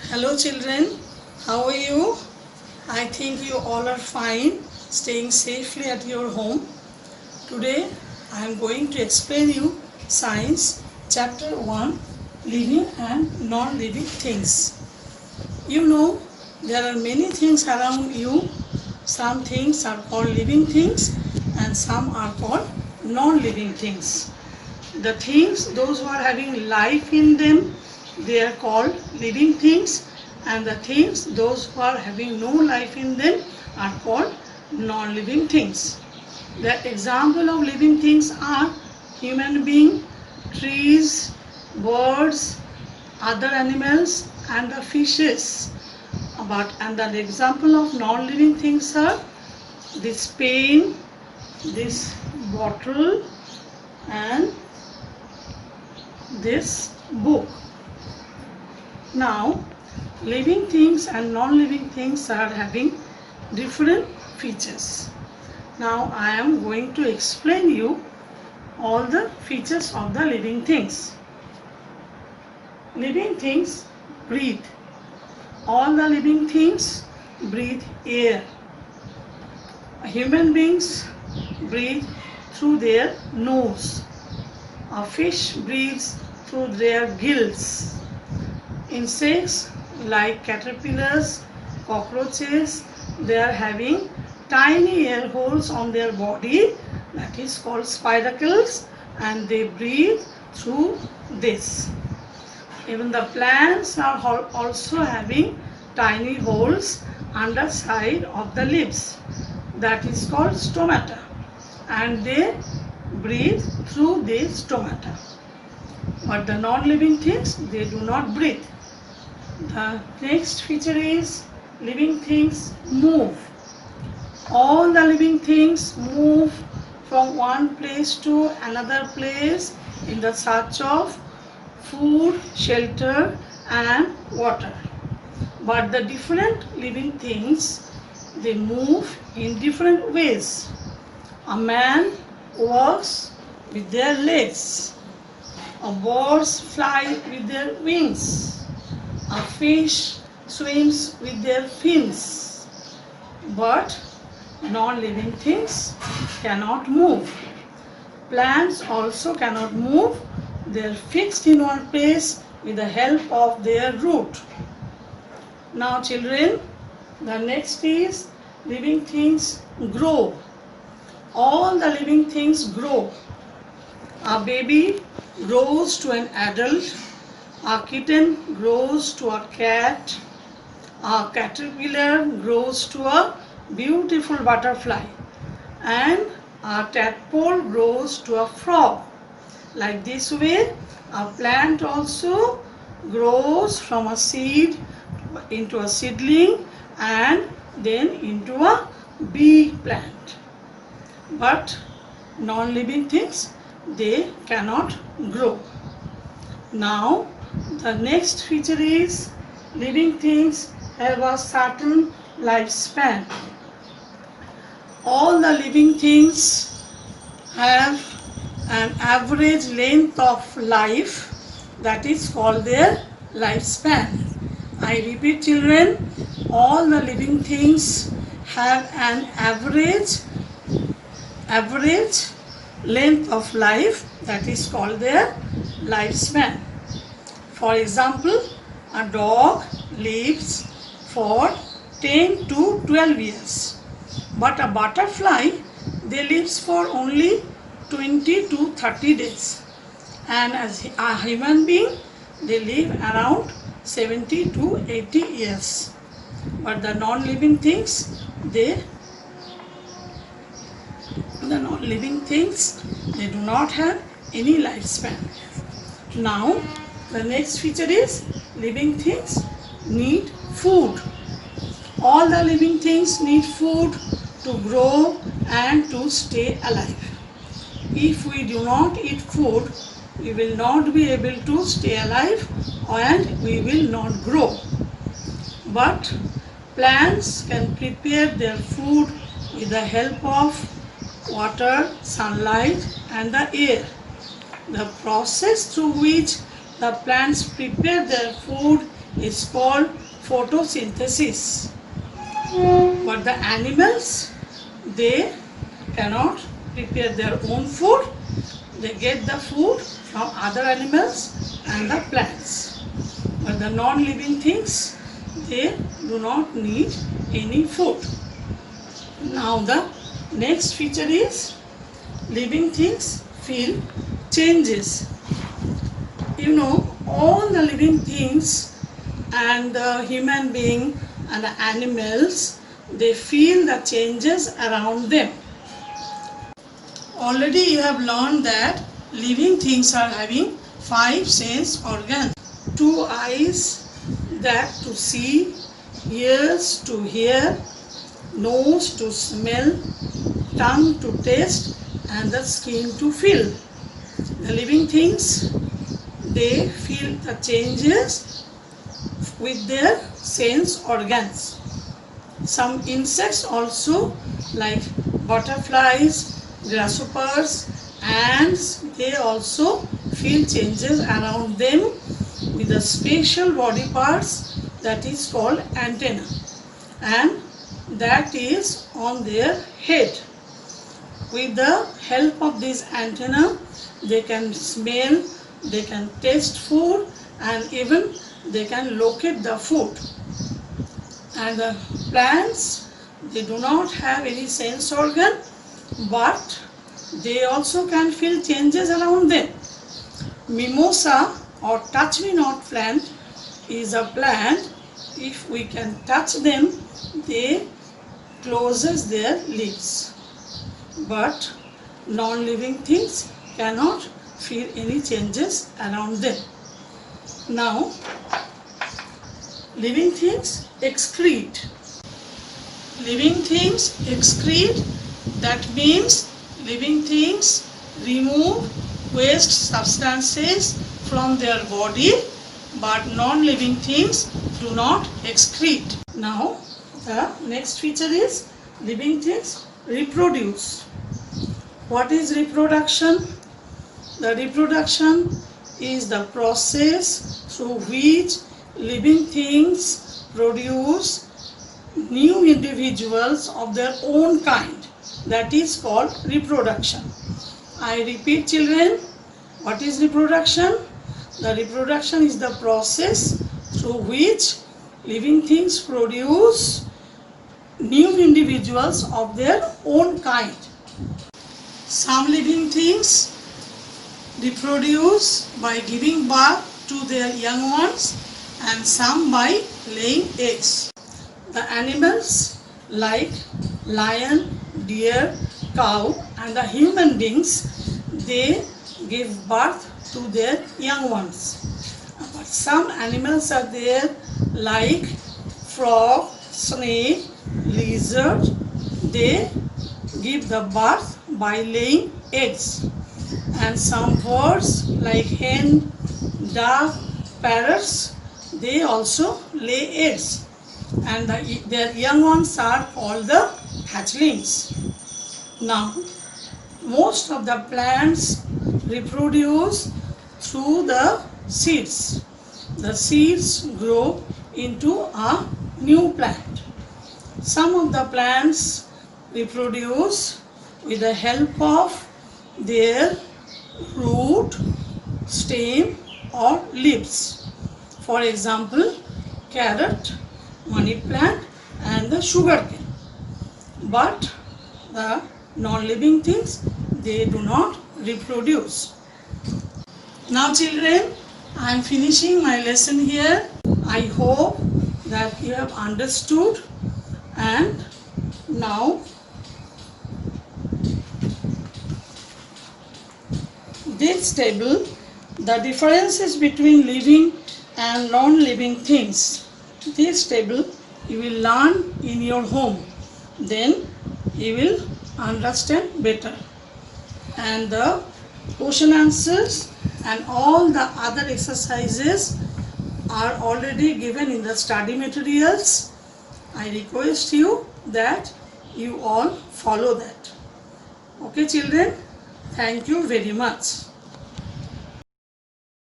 Hello children, how are you? I think you all are fine, staying safely at your home. Today I am going to explain you Science Chapter 1, Living and Non-Living Things. You know, there are many things around you. Some things are called living things and some are called non-living things. The things, those who are having life in them, they are called living things, and the things, those who are having no life in them, are called non-living things. The example of living things are human being, trees, birds, other animals, and the fishes. And the example of non-living things are this pen, this bottle, and this book. Now, living things and non-living things are having different features. Now, I am going to explain you all the features of the living things. Living things breathe. All the living things breathe air. Human beings breathe through their nose. A fish breathes through their gills. Insects like caterpillars, cockroaches, they are having tiny air holes on their body, that is called spiracles, and they breathe through this. Even the plants are also having tiny holes underside of the leaves, that is called stomata, and they breathe through these stomata. But the non-living things, they do not breathe. The next feature is living things move. All the living things move from one place to another place in the search of food, shelter, and water. But the different living things, they move in different ways. A man walks with their legs. Birds fly with their wings. A fish swims with their fins. But non-living things cannot move. Plants also cannot move. They are fixed in one place with the help of their root. Now children, the next is living things grow. All the living things grow. A baby grows to an adult. A kitten grows to a cat. A caterpillar grows to a beautiful butterfly. And a tadpole grows to a frog. Like this way, a plant also grows from a seed into a seedling and then into a big plant. But non-living things, they cannot grow. Now, the next feature is living things have a certain lifespan. All the living things have an average length of life, that is called their lifespan. I repeat children, all the living things have an average length of life, that is called their lifespan. For example, a dog lives for 10 to 12 years, but a butterfly, they lives for only 20 to 30 days, and as a human being, they live around 70 to 80 years. But the non-living things, they do not have any lifespan. Now, the next feature is living things need food. All the living things need food to grow and to stay alive. If we do not eat food, we will not be able to stay alive and we will not grow. But plants can prepare their food with the help of water, sunlight, and the air. The process through which the plants prepare their food is called photosynthesis. But the animals, they cannot prepare their own food. They get the food from other animals and the plants. But the non-living things, they do not need any food. Now the next feature is living things feel changes. You know, all the living things and the human being and the animals, they feel the changes around them. Already you have learned that living things are having 5 sense organs. 2 eyes that to see, ears to hear, nose to smell, tongue to taste, and the skin to feel. The living things, they feel the changes with their sense organs. Some insects also, like butterflies, grasshoppers, ants, they also feel changes around them with the special body parts that is called antenna, and that is on their head. With the help of this antenna, they can smell, they can taste food, and even they can locate the food. And the plants, they do not have any sense organ, but they also can feel changes around them. Mimosa or touch me not plant is a plant, if we can touch them, they closes their leaves. But non-living things cannot feel any changes around them. Now, living things excrete. Living things excrete, that means living things remove waste substances from their body, but non-living things do not excrete. Now, the next feature is living things reproduce. What is reproduction? The reproduction is the process through which living things produce new individuals of their own kind. That is called reproduction. I repeat, children, what is reproduction? The reproduction is the process through which living things produce new individuals of their own kind. Some living things reproduce by giving birth to their young ones, and some by laying eggs. The animals like lion, deer, cow, and the human beings, they give birth to their young ones. But some animals are there like frog, snake, lizard, they give the birth by laying eggs. And some birds like hen, duck, parrots, they also lay eggs. And their young ones are called the hatchlings. Now, most of the plants reproduce through the seeds. The seeds grow into a new plant. Some of the plants reproduce with the help of their root, stem, or leaves. For example, carrot, money plant, and the sugarcane. But the non-living things, they do not reproduce. Now children, I am finishing my lesson here. I hope that you have understood, and now this table, the differences between living and non-living things. This table you will learn in your home, then you will understand better. And the question answers and all the other exercises are already given in the study materials. I request you that you all follow that. Okay children, thank you very much.